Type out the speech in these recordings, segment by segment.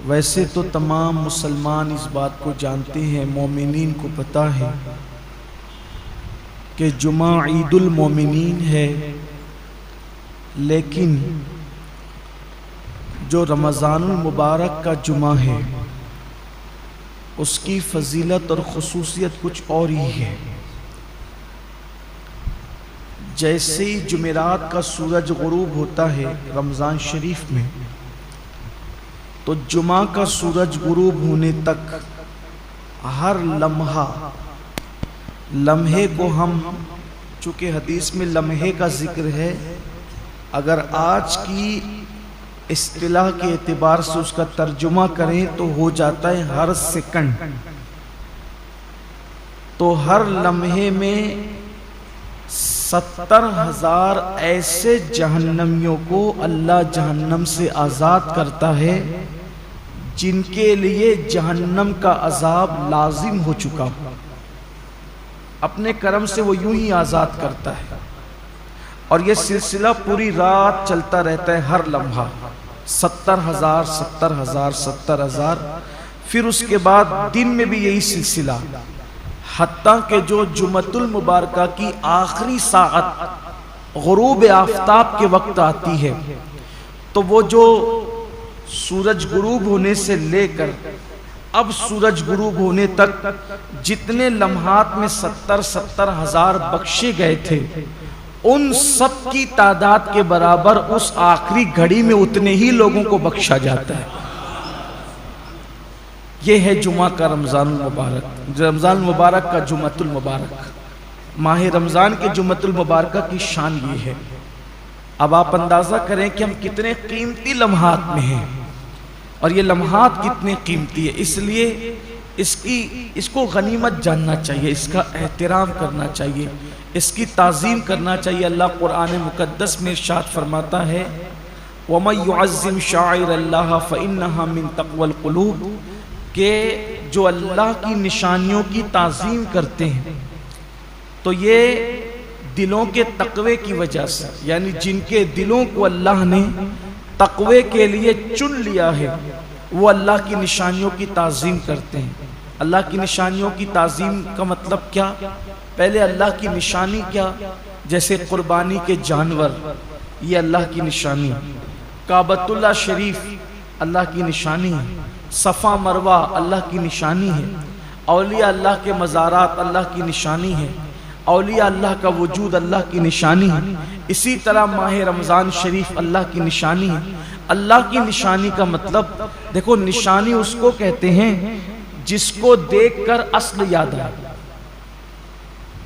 ویسے تو تمام مسلمان اس بات کو جانتے ہیں، مومنین کو پتہ ہے کہ جمعہ عید المومنین ہے، لیکن جو رمضان المبارک کا جمعہ ہے اس کی فضیلت اور خصوصیت کچھ اور ہی ہے۔ جیسے ہی جمعرات کا سورج غروب ہوتا ہے رمضان شریف میں، تو جمعہ کا سورج غروب ہونے تک ہر لمحے کو ہم، چونکہ حدیث میں لمحے کا ذکر ہے، اگر آج کی اصطلاح کے اعتبار سے اس کا ترجمہ کریں تو ہو جاتا ہے ہر سیکنڈ۔ تو ہر لمحے میں 70,000 ایسے جہنمیوں کو اللہ جہنم سے آزاد کرتا ہے جن کے لیے جہنم کا عذاب لازم ہو چکا، اپنے کرم سے وہ یوں ہی آزاد کرتا ہے، اور یہ سلسلہ پوری رات چلتا رہتا ہے، ہر لمحہ 70,000، پھر اس کے بعد دن میں بھی یہی سلسلہ، حتیٰ کہ جو جمعۃ المبارکہ کی آخری ساعت غروب آفتاب کے وقت آتی ہے، تو وہ جو سورج غروب ہونے سے لے کر اب سورج غروب ہونے تک جتنے لمحات میں 70,000 بخشے گئے تھے، ان سب کی تعداد کے برابر اس آخری گھڑی میں اتنے ہی لوگوں کو بخشا جاتا ہے۔ یہ ہے جمعہ کا رمضان المبارک، رمضان المبارک کا جمعۃ المبارک، ماہ رمضان کے جمعۃ المبارکہ کی شان یہ ہے۔ اب آپ اندازہ کریں کہ ہم کتنے قیمتی لمحات میں ہیں، اور یہ لمحات کتنے قیمتی ہے، اس لیے اس کو غنیمت جاننا چاہیے، اس کا احترام کرنا چاہیے، اس کی تعظیم کرنا چاہیے۔ اللہ قرآن مقدس میں ارشاد فرماتا ہے وَمَن يُعَظِّمْ شَعَائِرَ اللَّهِ فَإِنَّهَا مِن تَقْوَى الْقُلُوبِ، کہ جو اللہ کی نشانیوں کی تعظیم کرتے ہیں تو یہ دلوں کے تقوی کی وجہ سے، یعنی جن کے دلوں کو اللہ نے تقوی کے لیے چن لیا ہے، وہ اللہ کی نشانیوں کی تعظیم کرتے ہیں۔ اللہ کی نشانیوں کی تعظیم کا مطلب کیا؟ پہلے اللہ کی نشانی کیا؟ جیسے قربانی کے جانور، یہ اللہ کی نشانی، کعبۃ اللہ شریف اللہ کی نشانی ہے، صفا مروہ اللہ کی نشانی ہے، اولیاء اللہ کے مزارات اللہ کی نشانی ہے، اولیاء اللہ کا وجود اللہ کی نشانی ہے۔ اسی طرح ماہ رمضان شریف اللہ کی نشانی ہے۔ اللہ کی نشانی کا مطلب دیکھو، نشانی اس کو کہتے ہیں جس کو دیکھ کر اصل یاد آئے،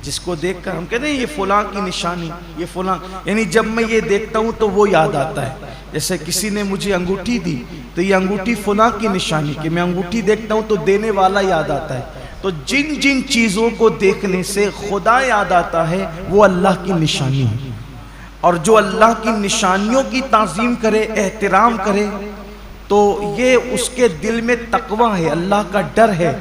جس کو دیکھ کر ہم کہتے ہیں یہ فلاں کی نشانی، یہ فلاں، یعنی جب میں یہ دیکھتا ہوں تو وہ یاد آتا ہے۔ جیسے کسی نے مجھے انگوٹھی دی تو یہ انگوٹھی فلاں کی نشانی، کہ میں انگوٹھی دیکھتا ہوں تو دینے والا یاد آتا ہے۔ تو جن جن چیزوں کو دیکھنے سے خدا یاد آتا ہے وہ اللہ کی نشانی ہے، اور جو اللہ کی نشانیوں کی تعظیم کرے، احترام کرے، تو یہ اس کے دل میں تقوی ہے، اللہ کا ڈر ہے،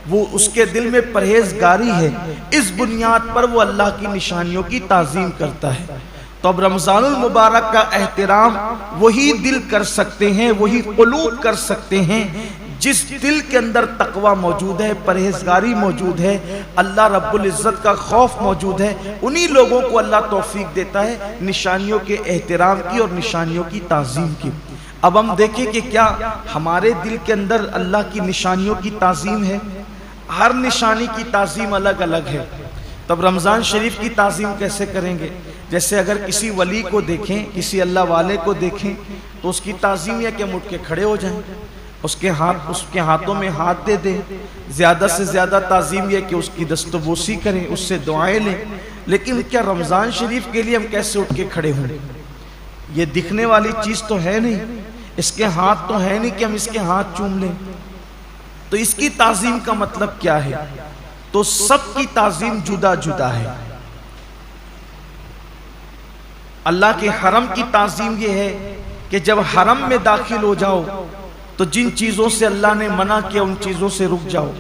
وہ اس کے دل میں پرہیزگاری ہے، اس بنیاد پر وہ اللہ کی نشانیوں کی تعظیم کرتا ہے۔ تو اب رمضان المبارک کا احترام وہی دل کر سکتے ہیں، وہی قلوب کر سکتے ہیں جس دل کے اندر تقوی موجود ہے، پرہیزگاری موجود ہے، اللہ رب العزت کا خوف موجود ہے۔ انہی لوگوں کو اللہ توفیق دیتا ہے نشانیوں کے احترام کی اور نشانیوں کی تعظیم کی۔ اب ہم دیکھیں کہ کیا ہمارے دل کے اندر اللہ کی نشانیوں کی تعظیم ہے؟ ہر نشانی کی تعظیم الگ الگ ہے۔ تب رمضان شریف کی تعظیم کیسے کریں گے؟ جیسے اگر کسی ولی کو دیکھیں، کسی اللہ والے کو دیکھیں، تو اس کی تعظیم یہ کہ ہم اٹھ کے کھڑے ہو جائیں، اس کے ہاتھوں میں ہاتھ دے دیں، زیادہ سے زیادہ تعظیم یہ کہ اس کی دست و بوسی کریں، اس سے دعائیں لیں۔ لیکن کیا رمضان شریف کے لیے ہم کیسے اٹھ کے کھڑے ہوں؟ یہ دکھنے والی چیز تو ہے نہیں، اس کے ہاتھ تو ہے نہیں کہ ہم اس کے ہاتھ چوم لیں۔ تو اس کی تعظیم کا مطلب کیا ہے؟ تو سب کی تعظیم جدا جدا ہے۔ اللہ کے حرم کی تعظیم یہ ہے کہ جب حرم میں داخل ہو جاؤ تو جن چیزوں سے اللہ نے منع کیا ان چیزوں سے رک جاؤ۔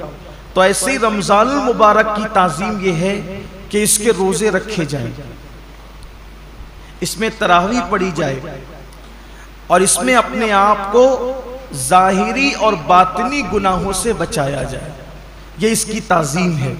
تو ایسے ہی رمضان المبارک کی تعظیم یہ ہے کہ اس کے روزے رکھے جائیں، اس میں تراویح پڑھی جائے، اور اس میں اپنے آپ کو ظاہری اور باطنی گناہوں سے بچایا جائے، یہ اس کی تعظیم ہے۔